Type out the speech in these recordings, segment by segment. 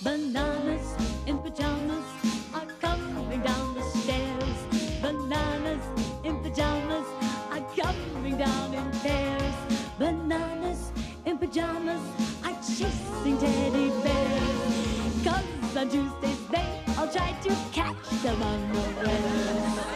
Bananas in pajamas are coming down the stairs. Bananas in pajamas are coming down in pairs. Bananas in pajamas are chasing teddy bears. 'Cause on Tuesdays they all try to catch them unawares.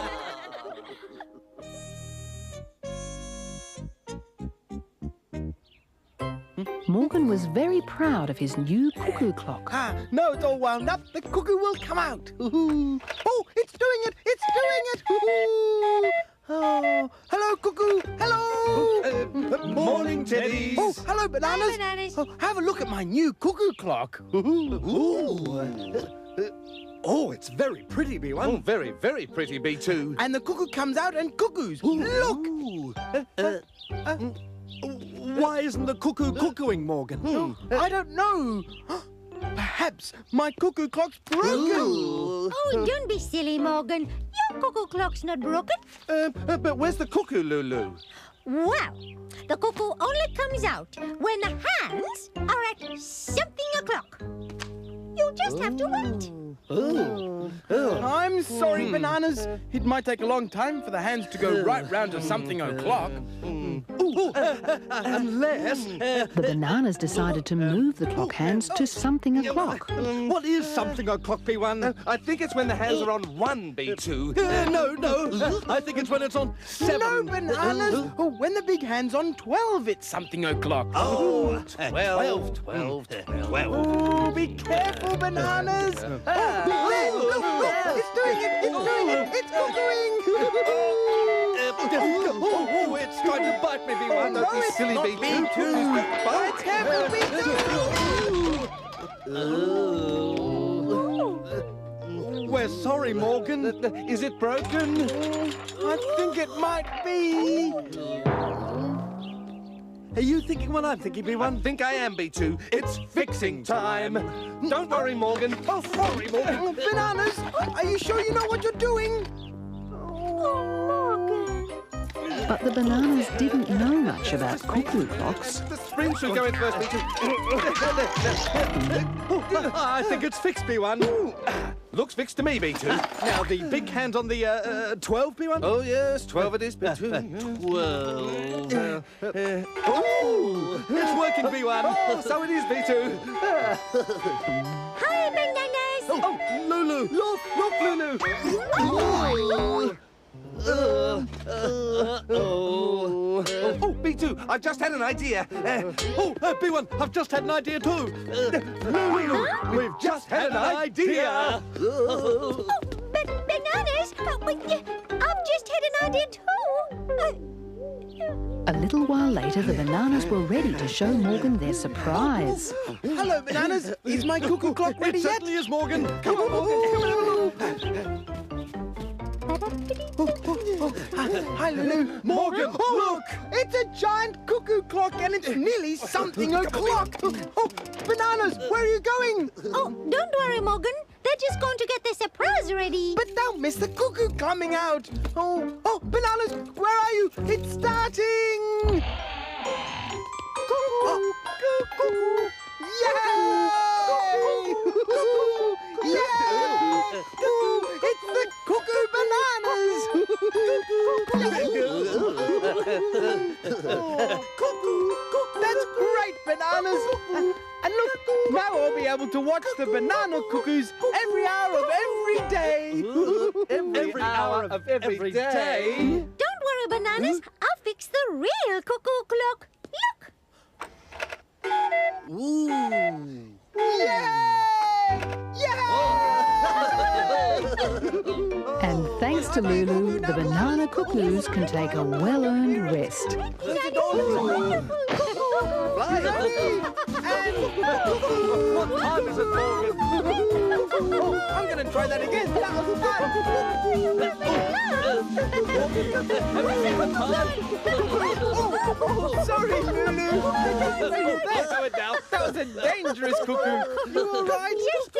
Morgan was very proud of his new cuckoo clock. Now it's all wound up, the cuckoo will come out. Oh, it's doing it! It's doing it! Oh, hello, cuckoo! Hello! Morning, Teddies. Oh, hello, Bananas! Hi, Bananas. Oh, have a look at my new cuckoo clock. Oh, it's very pretty, B1. Oh, very, very pretty, B2. And the cuckoo comes out and cuckoos. Look! Why isn't the cuckoo cuckooing, Morgan? I don't know. Perhaps my cuckoo clock's broken. Oh, don't be silly, Morgan. Your cuckoo clock's not broken. But where's the cuckoo, Lulu? Well, the cuckoo only comes out when the hands are at something o'clock. You just have to wait. I'm sorry, Bananas. It might take a long time for the hands to go right round to something o'clock. Unless... The Bananas decided to move the clock hands to something o'clock. What is something o'clock, B1? I think it's when the hands are on 1, B2. No. I think it's when it's on 7. No, Bananas. When the big hand's on 12, it's something o'clock. Oh, 12. Oh, be careful, Bananas. Look, it's doing it. It's cuckooing. It's trying to bite me, B1. No, it's silly, not B2. It's careful, B2. We're sorry, Morgan. Is it broken? I think it might be. Are you thinking what I'm thinking, B1? I think I am, B2. It's fixing time. Don't worry, Morgan. Oh, sorry, Morgan. Bananas, are you sure you know what you're doing? But the Bananas didn't know much about cuckoo clocks. The spring should go in first, B2. I think it's fixed, B1. Looks fixed to me, B2. Now, the big hand on the 12, B1? Oh, yes, 12 it is, B2. 12. Oh, it's working, B1. So it is, B2. Hi, Bananas. Oh, Lulu. Look, Lulu. Oh, B2, I've just had an idea. B1, I've just had an idea too. Lulu, we've just had an idea. Bananas, I've just had an idea too. A little while later, the Bananas were ready to show Morgan their surprise. Hello, Bananas. Is my cuckoo clock ready It yet? certainly is, Morgan. Come on, Morgan. Hi, Lulu. Morgan, look. It's a giant cuckoo clock and it's nearly something o'clock. Oh, Bananas, where are you going? Oh, don't worry, Morgan. They're just going to get their surprise ready. But they'll miss the cuckoo coming out. Oh, Bananas, where are you? It's starting. Cuckoo, cuckoo. Yay! Yay! It's the Cuckoo Bananas! That's great, Bananas! And look, now I'll be able to watch the banana cuckoos every hour of every day! Every hour of every day. Don't worry, Bananas. I'll fix the real cuckoo clock. Look. Yay! And thanks to Lulu, the banana cuckoos can take a well-earned rest. That is wonderful. What time is it, Morgan? I'm going to try that again. That was fun. Sorry, Lulu. I'll do it now. That was a dangerous cuckoo. You all right? Just a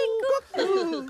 cuckoo.